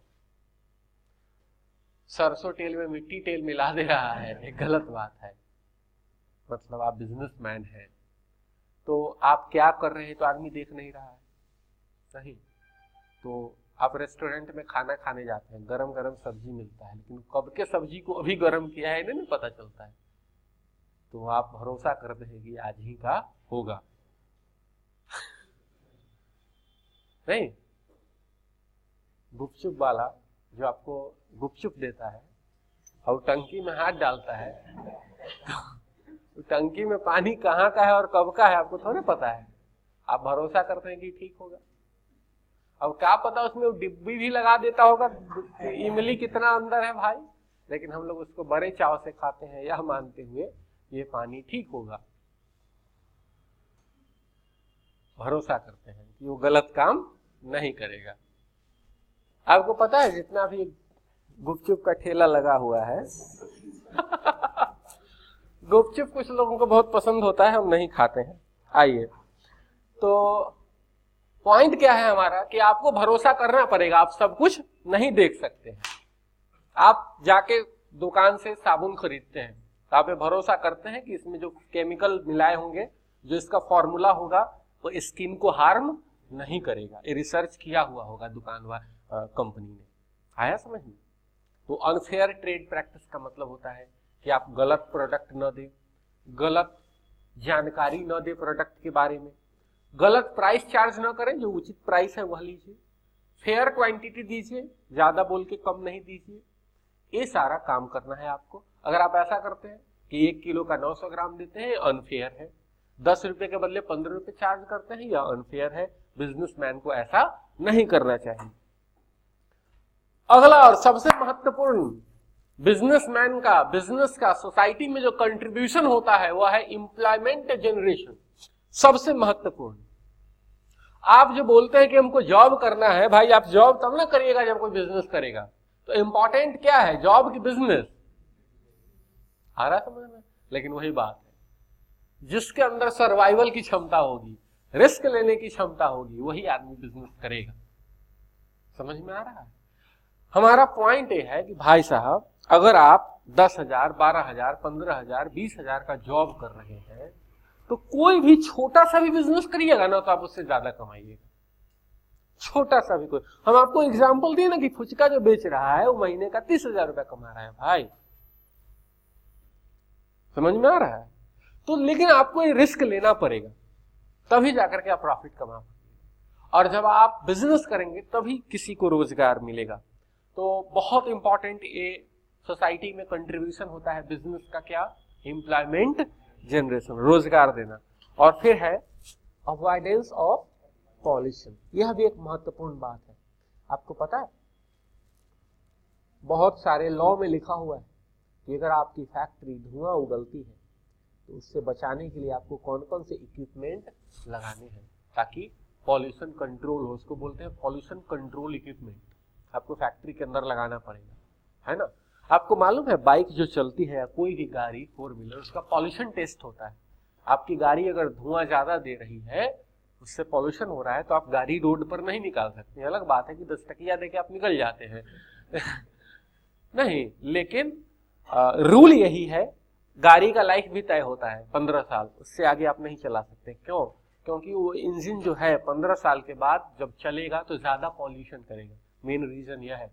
सरसों तेल में मिट्टी तेल मिला दे रहा है, एक गलत बात है। मतलब आप बिजनेसमैन हैं तो आप क्या कर रहे हैं तो आदमी देख नहीं रहा है, सही। तो आप रेस्टोरेंट में खाना खाने जाते हैं, गरम गरम सब्जी मिलता है, लेकिन कब के सब्जी को अभी गरम किया है नहीं पता चलता है, तो आप भरोसा करते हैं कि आज ही का होगा। नहीं, गुपचुप वाला जो आपको गुपचुप देता है और टंकी में हाथ डालता है, तो टंकी में पानी कहाँ का है और कब का है आपको थोड़ा पता है, आप भरोसा करते हैं कि ठीक होगा। अब क्या पता उसमें वो डिब्बी भी लगा देता होगा, इमली कितना अंदर है भाई, लेकिन हम लोग उसको बड़े चाव से खाते हैं, यह मानते हुए ये पानी ठीक होगा। भरोसा करते हैं कि वो गलत काम नहीं करेगा। आपको पता है जितना भी गुपचुप का ठेला लगा हुआ है गुपचुप कुछ लोगों को बहुत पसंद होता है, हम नहीं खाते हैं। आइए, तो पॉइंट क्या है हमारा कि आपको भरोसा करना पड़ेगा, आप सब कुछ नहीं देख सकते हैं। आप जाके दुकान से साबुन खरीदते हैं तो आप भरोसा करते हैं कि इसमें जो केमिकल मिलाए होंगे, जो इसका फॉर्मूला होगा, वो स्किन को हार्म नहीं करेगा। ये रिसर्च किया हुआ होगा दुकानदार कंपनी ने। आया समझ में? तो अनफेयर ट्रेड प्रैक्टिस का मतलब होता है कि आप गलत प्रोडक्ट न दें, गलत जानकारी न दें प्रोडक्ट के बारे में, गलत प्राइस चार्ज न करें, जो उचित प्राइस है वह लीजिए, फेयर क्वांटिटी दीजिए, ज्यादा बोल के कम नहीं दीजिए। ये सारा काम करना है आपको। अगर आप ऐसा करते हैं कि 1 किलो का 900 ग्राम देते हैं, अनफेयर है। 10 रुपए के बदले 15 रुपए चार्ज करते हैं, यह अनफेयर है। बिजनेसमैन को ऐसा नहीं करना चाहिए। अगला और सबसे महत्वपूर्ण बिजनेसमैन का, बिजनेस का सोसाइटी में जो कंट्रीब्यूशन होता है वह है एम्प्लॉयमेंट जनरेशन। सबसे महत्वपूर्ण। आप जो बोलते हैं कि हमको जॉब करना है, भाई आप जॉब तब ना करिएगा जब कोई बिजनेस करेगा। तो इंपॉर्टेंट क्या है, जॉब की बिजनेस? आ रहा समझ में? लेकिन वही बात है, जिसके अंदर सर्वाइवल की क्षमता होगी, रिस्क लेने की क्षमता होगी, वही आदमी बिजनेस करेगा। समझ में आ रहा है? हमारा पॉइंट ये है कि भाई साहब, अगर आप 10,000, 12,000, 15,000, 20,000 का जॉब कर रहे हैं, तो कोई भी छोटा सा भी बिजनेस करिएगा ना, तो आप उससे ज्यादा कमाइएगा। छोटा सा भी कोई, हम आपको एग्जांपल दिए ना कि फुचका जो बेच रहा है वो महीने का 30,000 रुपया कमा रहा है भाई। समझ में आ रहा है? तो लेकिन आपको ये रिस्क लेना पड़ेगा, तभी जाकर के आप प्रॉफिट कमा पाएंगे। और जब आप बिजनेस करेंगे तभी किसी को रोजगार मिलेगा। तो बहुत इंपॉर्टेंट ये सोसाइटी में कंट्रीब्यूशन होता है बिजनेस का, क्या? एम्प्लॉयमेंट जनरेशन, रोजगार देना। और फिर है अवॉइडेंस ऑफ पॉल्यूशन। यह भी एक महत्वपूर्ण बात है। आपको पता है बहुत सारे लॉ में लिखा हुआ है कि अगर आपकी फैक्ट्री धुआं उगलती है तो उससे बचाने के लिए आपको कौन कौन से इक्विपमेंट लगाने हैं ताकि पॉल्यूशन कंट्रोल हो। उसको बोलते हैं पॉल्यूशन कंट्रोल इक्विपमेंट। आपको फैक्ट्री के अंदर लगाना पड़ेगा, है ना? आपको मालूम है बाइक जो चलती है या कोई भी गाड़ी 4 व्हीलर, उसका पॉल्यूशन टेस्ट होता है। आपकी गाड़ी अगर धुआं ज्यादा दे रही है, उससे पॉल्यूशन हो रहा है, तो आप गाड़ी रोड पर नहीं निकाल सकते। अलग बात है कि 10 टकिया देके आप निकल जाते हैं नहीं, लेकिन रूल यही है, गाड़ी का लाइफ भी तय होता है 15 साल, उससे आगे आप नहीं चला सकते। क्यों? क्योंकि वो इंजन जो है 15 साल के बाद जब चलेगा तो ज्यादा पॉल्यूशन करेगा। मेन रीजन यह है।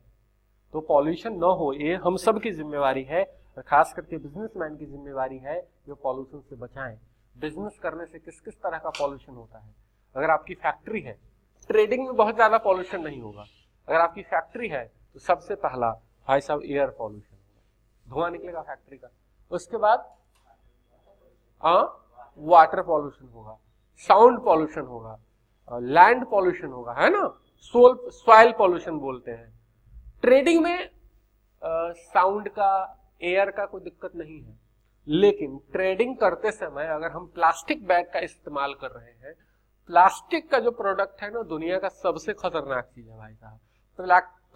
तो पॉल्यूशन न हो, ये हम सब की जिम्मेवारी है, खास करके बिजनेसमैन की जिम्मेवारी है जो पॉल्यूशन से बचाएं। बिजनेस करने से किस किस तरह का पॉल्यूशन होता है? अगर आपकी फैक्ट्री है, ट्रेडिंग में बहुत ज्यादा पॉल्यूशन नहीं होगा। अगर आपकी फैक्ट्री है तो सबसे पहला भाई साहब एयर पॉल्यूशन होगा, धुआं निकलेगा फैक्ट्री का। उसके बाद वाटर पॉल्यूशन होगा, साउंड पॉल्यूशन होगा, लैंड पॉल्यूशन होगा, है ना? सॉइल पॉल्यूशन बोलते हैं। ट्रेडिंग में साउंड का, एयर का कोई दिक्कत नहीं है, लेकिन ट्रेडिंग करते समय अगर हम प्लास्टिक बैग का इस्तेमाल कर रहे हैं, प्लास्टिक का जो प्रोडक्ट है ना दुनिया का सबसे खतरनाक चीज है भाई साहब।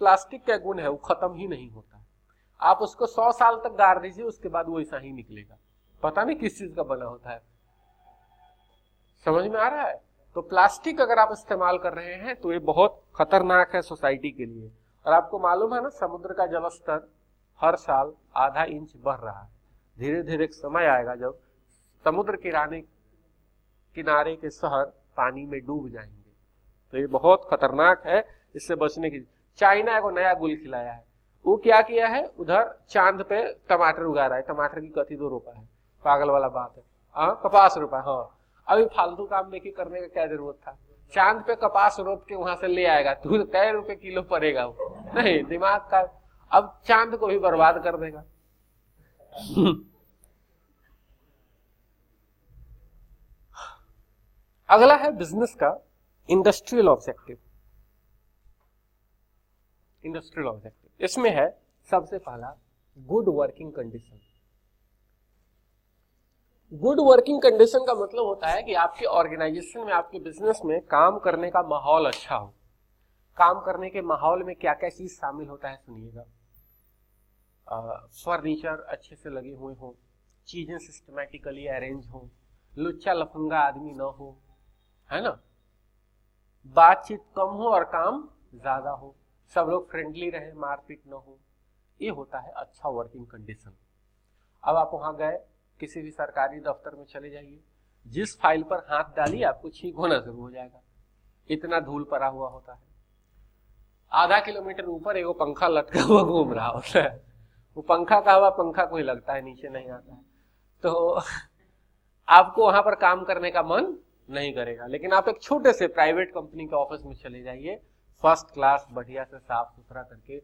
प्लास्टिक का गुण है वो खत्म ही नहीं होता है। आप उसको 100 साल तक गाड़ दीजिए, उसके बाद वो ऐसा ही निकलेगा, पता नहीं किस चीज का बना होता है। समझ में आ रहा है? तो प्लास्टिक अगर आप इस्तेमाल कर रहे हैं तो ये बहुत खतरनाक है सोसाइटी के लिए। और आपको मालूम है ना, समुद्र का जल स्तर हर साल आधा इंच बढ़ रहा है। धीरे धीरे एक समय आएगा जब समुद्र किनारे के शहर पानी में डूब जाएंगे। तो ये बहुत खतरनाक है, इससे बचने की। चाइना को नया गुल खिलाया है। वो क्या किया है, उधर चांद पे टमाटर उगा रहा है। टमाटर की कथी 2 रुपए है, पागल वाला बात है। हाँ, कपास रुपए। हाँ, अभी फालतू काम देखिए करने का क्या जरूरत था। चांद पे कपास रोप के वहां से ले आएगा, तू कै रुपए किलो पड़ेगा वो, नहीं दिमाग का। अब चांद को भी बर्बाद कर देगा। अगला है बिजनेस का इंडस्ट्रियल ऑब्जेक्टिव। इंडस्ट्रियल ऑब्जेक्टिव इसमें है सबसे पहला good working condition. Good working condition का मतलब होता है कि आपके ऑर्गेनाइजेशन में, आपके बिजनेस में काम करने का माहौल अच्छा हो। काम करने के माहौल में क्या क्या चीज शामिल होता है सुनिएगा। फर्नीचर अच्छे से लगे हुए हो, चीजें सिस्टमैटिकली अरेंज हो, लुच्चा लफंगा आदमी ना हो, है ना, बातचीत कम हो और काम ज्यादा हो, सब लोग फ्रेंडली रहे, मारपीट ना हो। ये होता है अच्छा वर्किंग कंडीशन। अब आप वहां गए, किसी भी सरकारी दफ्तर में चले जाइए, जिस फाइल पर हाथ डालिए आपको छींक होना शुरू हो जाएगा, इतना धूल पड़ा हुआ होता है। आधा किलोमीटर ऊपर एगो पंखा लटका हुआ घूम रहा होता है, वो पंखा का हवा पंखा को ही लगता है, नीचे नहीं आता है। तो आपको वहां पर काम करने का मन नहीं करेगा। लेकिन आप एक छोटे से प्राइवेट कंपनी के ऑफिस में चले जाइए, फर्स्ट क्लास बढ़िया से साफ सुथरा करके,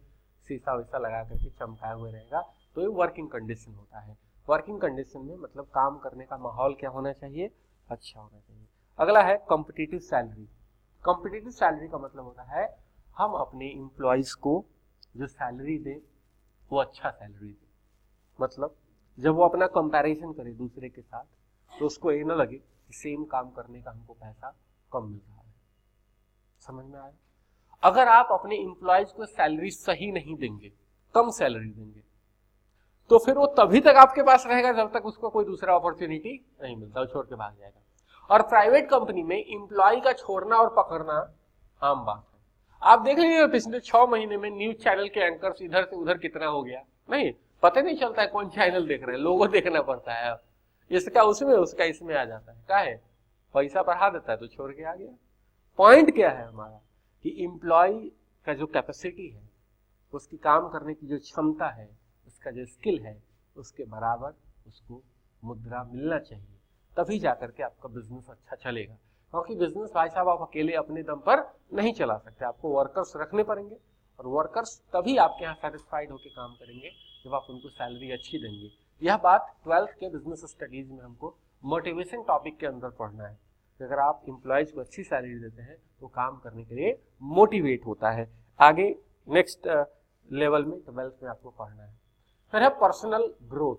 शीशा वीसा लगा करके चमकाए हुए रहेगा, तो ये वर्किंग कंडीशन होता है। वर्किंग कंडीशन में मतलब काम करने का माहौल क्या होना चाहिए, अच्छा होना चाहिए। अगला है कॉम्पिटिटिव सैलरी। कॉम्पिटिटिव सैलरी का मतलब होता है हम अपने एम्प्लॉयज को जो सैलरी दे वो अच्छा सैलरी दे। मतलब जब वो अपना कंपैरिजन करे दूसरे के साथ तो उसको ये ना लगे कि सेम काम करने का हमको पैसा कम मिल रहा है। समझ में आया? अगर आप अपने एम्प्लॉयज को सैलरी सही नहीं देंगे, कम सैलरी देंगे, तो फिर वो तभी तक आपके पास रहेगा जब तक उसको कोई दूसरा अपॉर्चुनिटी नहीं मिलता, वो छोड़ के भाग जाएगा। और प्राइवेट कंपनी में एम्प्लॉय का छोड़ना और पकड़ना आम बात है। आप देख लीजिए पिछले 6 महीने में न्यूज चैनल के एंकर्स इधर से उधर कितना हो गया, नहीं पता नहीं चलता है कौन चैनल देख रहे हैं, लोगों देखना पड़ता है। इसका उसमें, उसका इसमें आ जाता है। क्या है, पैसा बढ़ा देता है तो छोड़ के आ गया। पॉइंट क्या है हमारा कि एम्प्लॉय का जो कैपेसिटी है, उसकी काम करने की जो क्षमता है, उसका जो स्किल है, उसके बराबर उसको मुद्रा मिलना चाहिए, तभी जाकर के आपका बिजनेस अच्छा चलेगा। क्योंकि बिजनेस भाई साहब आप अकेले अपने दम पर नहीं चला सकते, आपको वर्कर्स रखने पड़ेंगे, और वर्कर्स तभी आपके यहाँ सेटिस्फाइड होकर काम करेंगे जब आप उनको सैलरी अच्छी देंगे। यह बात 12th के बिजनेस स्टडीज में हमको मोटिवेशन टॉपिक के अंदर पढ़ना है कि अगर आप एम्प्लॉयज को अच्छी सैलरी देते हैं तो काम करने के लिए मोटिवेट होता है। आगे नेक्स्ट लेवल में 12th में आपको पढ़ना है। फिर है पर्सनल ग्रोथ।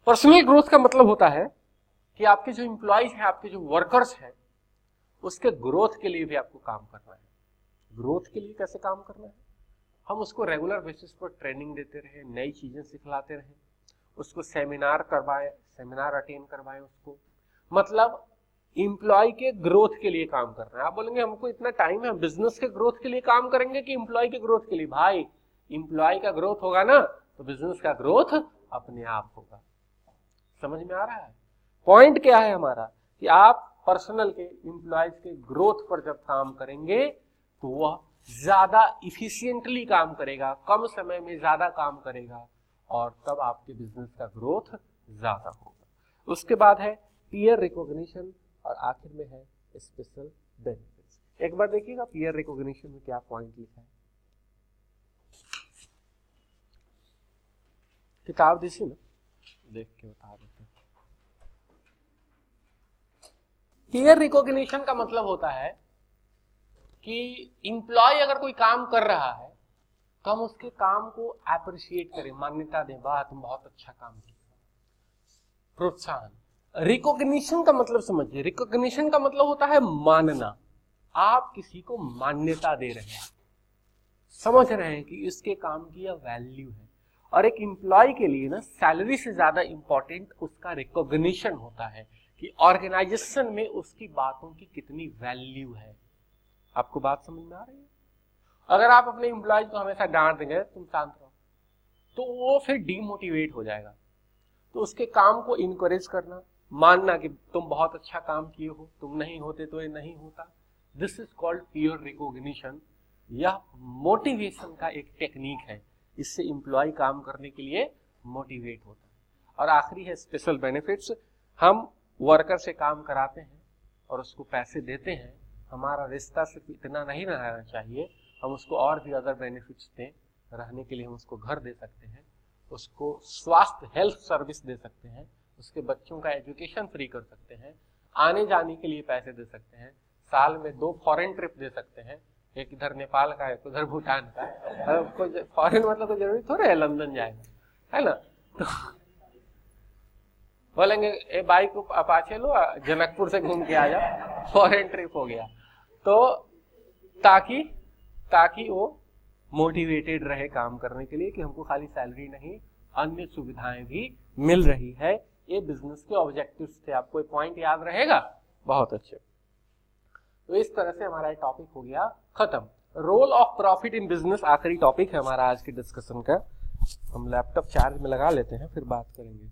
पर्सनल ग्रोथ का मतलब होता है कि आपके जो एम्प्लॉयज हैं, आपके जो वर्कर्स हैं, उसके ग्रोथ के लिए भी आपको काम करना है। ग्रोथ के लिए कैसे काम करना है, हम उसको रेगुलर बेसिस पर ट्रेनिंग देते रहे, नई चीजें सिखलाते रहे, उसको सेमिनार करवाएं, सेमिनार अटेंड करवाएं उसको। मतलब एम्प्लॉय के ग्रोथ के लिए काम करना है। आप बोलेंगे हमको इतना टाइम है, बिजनेस के ग्रोथ के लिए काम करेंगे कि एम्प्लॉय के ग्रोथ के लिए? भाई एम्प्लॉय का ग्रोथ होगा ना तो बिजनेस का ग्रोथ अपने आप होगा। समझ में आ रहा है? पॉइंट क्या है हमारा कि आप पर्सनल के एम्प्लॉयज के ग्रोथ पर जब काम करेंगे तो वह ज्यादा इफिशिएंटली काम करेगा, कम समय में ज्यादा काम करेगा, और तब आपके बिजनेस का ग्रोथ ज्यादा होगा। उसके बाद है पीयर रिकॉग्निशन, और आखिर में है स्पेशल बेनिफिट्स। एक बार देखिएगा पीयर रिकॉग्निशन में क्या पॉइंट लिखा है, किताब दीजिए ना, देख के बता देते हैं। पीयर रिकॉग्निशन का मतलब होता है कि इंप्लॉय अगर कोई काम कर रहा है तो हम उसके काम को अप्रिशिएट करें, मान्यता दें, वाह तुम बहुत अच्छा काम किया, प्रोत्साहन। रिकॉग्निशन का मतलब समझिए, रिकॉग्निशन का मतलब होता है मानना। आप किसी को मान्यता दे रहे हैं, समझ रहे हैं कि इसके काम की यह वैल्यू है। और एक एम्प्लॉय के लिए ना सैलरी से ज्यादा इंपॉर्टेंट उसका रिकॉग्निशन होता है कि ऑर्गेनाइजेशन में उसकी बातों की कितनी वैल्यू है। आपको बात समझ में आ रही है? अगर आप अपने एम्प्लॉय को हमेशा डांट देंगे तुम शांत रहो, तो वो फिर डीमोटिवेट हो जाएगा। तो उसके काम को इनकरेज करना, मानना कि तुम बहुत अच्छा काम किए हो, तुम नहीं होते तो ये नहीं होता, this is called peer recognition. यह मोटिवेशन का एक टेक्निक है, इससे एम्प्लॉय काम करने के लिए मोटिवेट होता है। और आखिरी है स्पेशल बेनिफिट्स। हम वर्कर से काम कराते हैं और उसको पैसे देते हैं, हमारा रिश्ता सिर्फ इतना नहीं रहना चाहिए, हम उसको और भी अदर बेनिफिट्स दें। रहने के लिए हम उसको घर दे सकते हैं, उसको स्वास्थ्य हेल्थ सर्विस दे सकते हैं, उसके बच्चों का एजुकेशन फ्री कर सकते हैं, आने जाने के लिए पैसे दे सकते हैं, साल में 2 फॉरेन ट्रिप दे सकते हैं, एक इधर नेपाल का है, उधर भूटान का। कोई फॉरेन मतलब कोई जरूरी थोड़ा है लंदन जाएगा, है ना? तो बोलेंगे ए बाइक को अपाचे लो, जनकपुर से घूम के आ जाओ, फॉरेन ट्रिप हो गया। तो ताकि वो मोटिवेटेड रहे काम करने के लिए कि हमको खाली सैलरी नहीं अन्य सुविधाएं भी मिल रही है। ये बिजनेस के ऑब्जेक्टिव्स थे। आपको एक पॉइंट याद रहेगा? बहुत अच्छे। तो इस तरह से हमारा टॉपिक हो गया खत्म। Role of profit in business आखिरी टॉपिक है हमारा आज के डिस्कशन का। हम लैपटॉप चार्ज में लगा लेते हैं, फिर बात करेंगे।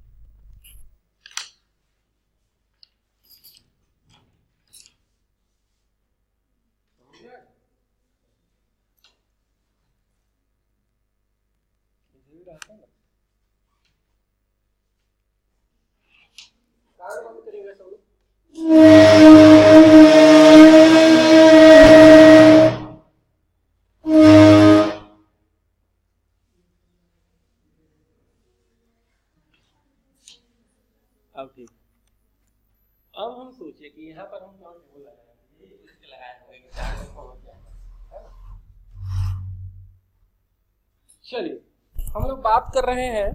अब ठीक। अब हम सोचिए कि यहाँ पर हम कौन टेबल लगाए, इसके लगाए होंगे। चलिए हम लोग बात कर रहे हैं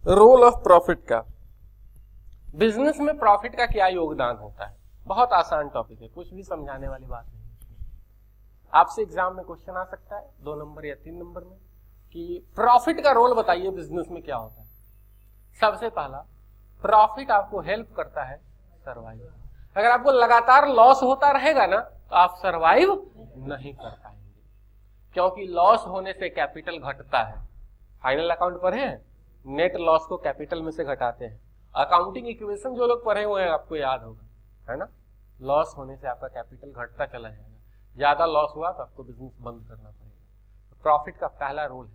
रोल ऑफ प्रॉफिट का। बिजनेस में प्रॉफिट का क्या योगदान होता है? बहुत आसान टॉपिक है, कुछ भी समझाने वाली बात नहीं। आपसे एग्जाम में क्वेश्चन आ सकता है 2 नंबर या 3 नंबर में कि प्रॉफिट का रोल बताइए बिजनेस में क्या होता है। सबसे पहला, प्रॉफिट आपको हेल्प करता है सर्वाइव। अगर आपको लगातार लॉस होता रहेगा ना तो आप सर्वाइव नहीं कर पाएंगे, क्योंकि लॉस होने से कैपिटल घटता है। फाइनल अकाउंट पढ़े हैं, नेट लॉस को कैपिटल में से घटाते हैं। अकाउंटिंग इक्वेशन जो लोग पढ़े हुए हैं आपको याद होगा, है ना? लॉस होने से आपका कैपिटल घटता चला जाएगा, ज्यादा लॉस हुआ तो आपको बिजनेस बंद करना पड़ेगा। तो प्रॉफिट का पहला रोल है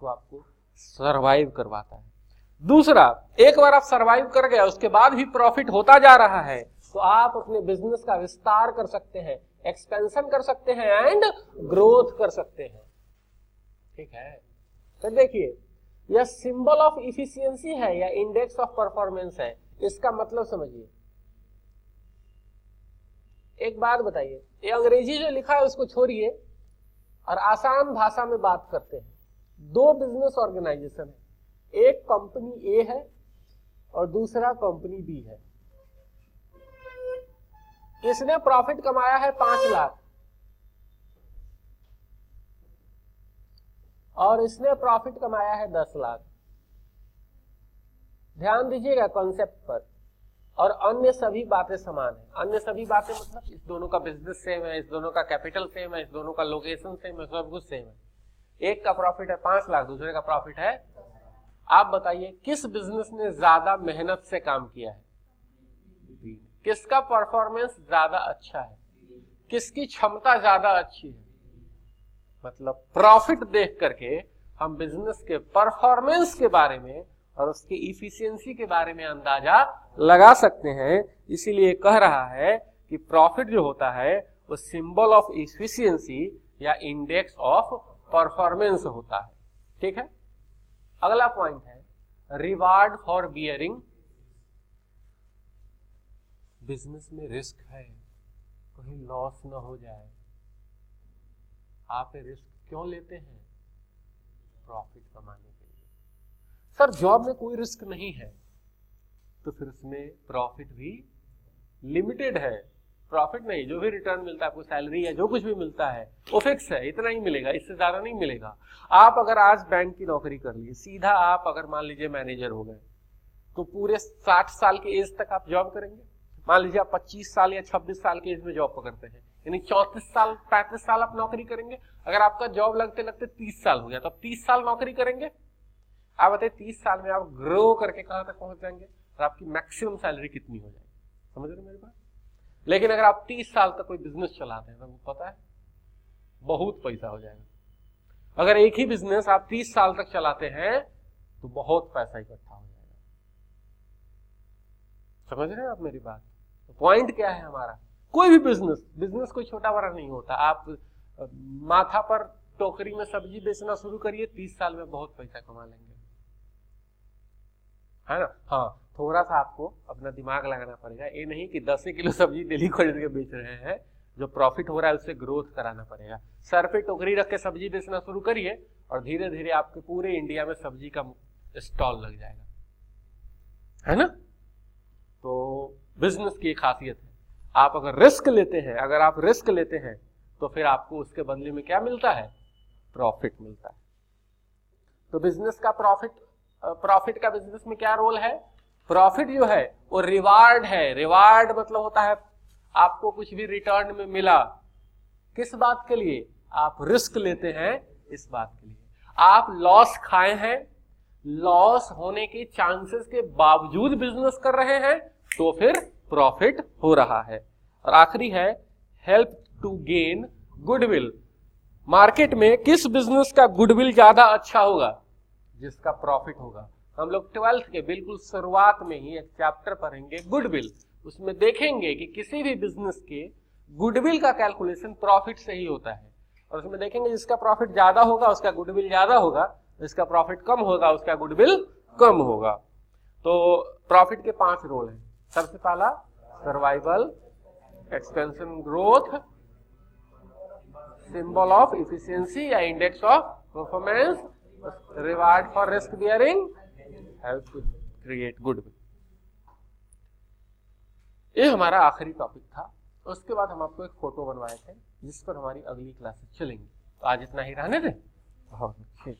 तो आपको सर्वाइव करवाता है। दूसरा, एक बार आप सर्वाइव कर गया उसके बाद भी प्रॉफिट होता जा रहा है तो आप अपने बिजनेस का विस्तार कर सकते हैं, एक्सपेंशन कर सकते हैं एंड ग्रोथ कर सकते हैं। ठीक है? तो देखिए, यह सिंबल ऑफ इफिशियंसी है या इंडेक्स ऑफ परफॉर्मेंस है। इसका मतलब समझिए। एक बात बताइए, ये अंग्रेजी जो लिखा है उसको छोड़िए और आसान भाषा में बात करते हैं। 2 बिजनेस ऑर्गेनाइजेशन है, एक कंपनी ए है और दूसरा कंपनी बी है। इसने प्रॉफिट कमाया है 5 लाख और इसने प्रॉफिट कमाया है 10 लाख। ध्यान दीजिएगा कॉन्सेप्ट पर। और अन्य सभी बातें समान है। अन्य सभी बातें मतलब इस दोनों का बिजनेस सेम है, इस दोनों का कैपिटल सेम है, इस दोनों का लोकेशन सेम है, सब कुछ सेम है। एक का प्रॉफिट है 5 लाख, दूसरे का प्रॉफिट है। आप बताइए किस बिजनेस ने ज्यादा मेहनत से काम किया है? किसका परफॉर्मेंस ज्यादा अच्छा है? किसकी क्षमता ज्यादा अच्छी है? मतलब प्रॉफिट देख करके हम बिजनेस के परफॉर्मेंस के बारे में और उसकी इफिशियंसी के बारे में अंदाजा लगा सकते हैं। इसीलिए कह रहा है कि प्रॉफिट जो होता है वो सिंबल ऑफ इफिशियंसी या इंडेक्स ऑफ परफॉर्मेंस होता है। ठीक है? अगला पॉइंट है रिवार्ड फॉर बियरिंग। बिजनेस में रिस्क है, कहीं लॉस ना हो जाए। आप रिस्क क्यों लेते हैं? प्रॉफिट कमाने के लिए। सर जॉब में कोई रिस्क नहीं है, तो फिर उसमें प्रॉफिट भी लिमिटेड है। प्रॉफिट नहीं, जो भी रिटर्न मिलता है आपको, सैलरी है, जो कुछ भी मिलता है वो फिक्स है, इतना ही मिलेगा, इससे ज्यादा नहीं मिलेगा। आप अगर आज बैंक की नौकरी कर लिए, सीधा आप अगर मान लीजिए मैनेजर हो गए, तो पूरे 60 साल की एज तक आप जॉब करेंगे। मान लीजिए आप 25 साल या 26 साल की एज में जॉब पकड़ते हैं, यानी 34 साल 35 साल आप नौकरी करेंगे। अगर आपका जॉब लगते लगते 30 साल हो गया, तो आप 30 साल नौकरी करेंगे। आप बताइए 30 साल में आप ग्रो करके कहां तक पहुंच जाएंगे और आपकी मैक्सिमम सैलरी कितनी हो जाएगी? समझ रहे मेरी बात? लेकिन अगर आप 30 साल तक कोई बिजनेस चलाते हैं तो आपको पता है बहुत पैसा हो जाएगा। अगर एक ही बिजनेस आप 30 साल तक चलाते हैं तो बहुत पैसा इकट्ठा हो जाएगा। समझ रहे हैं आप मेरी बात? तो पॉइंट क्या है हमारा, कोई भी बिजनेस कोई छोटा बड़ा नहीं होता। आप माथा पर टोकरी में सब्जी बेचना शुरू करिए, 30 साल में बहुत पैसा कमा लेंगे, है ना? हाँ, थोड़ा सा आपको अपना दिमाग लगाना पड़ेगा। ये नहीं कि 10 किलो सब्जी डेली खरीद के बेच रहे हैं, जो प्रॉफिट हो रहा है उससे ग्रोथ कराना पड़ेगा। सर पे टोकरी रख के सब्जी बेचना शुरू करिए और धीरे धीरे आपके पूरे इंडिया में सब्जी का स्टॉल लग जाएगा, है ना? तो बिजनेस की खासियत है, आप अगर रिस्क लेते हैं तो फिर आपको उसके बदले में क्या मिलता है? प्रॉफिट मिलता है। तो बिजनेस का प्रॉफिट का बिजनेस में क्या रोल है? प्रॉफिट जो है वो रिवार्ड है। रिवार्ड मतलब होता है आपको कुछ भी रिटर्न में मिला, किस बात के लिए? आप रिस्क लेते हैं इस बात के लिए। आप लॉस खाए हैं, लॉस होने के चांसेस के बावजूद बिजनेस कर रहे हैं, तो फिर प्रॉफिट हो रहा है। और आखिरी है help to gain goodwill. Market में किस बिजनेस का गुडविल ज्यादा अच्छा होगा? जिसका प्रॉफिट होगा। हम लोग 12th के बिल्कुल शुरुआत में ही एक चैप्टर पढ़ेंगे गुडविल, उसमें देखेंगे कि किसी भी बिजनेस के गुडविल का कैलकुलेशन प्रॉफिट से ही होता है। और उसमें देखेंगे जिसका प्रॉफिट ज्यादा होगा उसका गुडविल ज्यादा होगा, जिसका प्रॉफिट कम होगा उसका गुडविल कम होगा। तो प्रॉफिट के 5 रोल हैं। सबसे पहला survival, expansion, growth, symbol of efficiency या index of performance, reward for risk bearing, help to create goodwill. ये हमारा आखिरी टॉपिक था। उसके बाद हम आपको एक फोटो बनवाए थे जिस पर हमारी अगली क्लासेस चलेंगी। तो आज इतना ही रहने दें। बहुत अच्छे।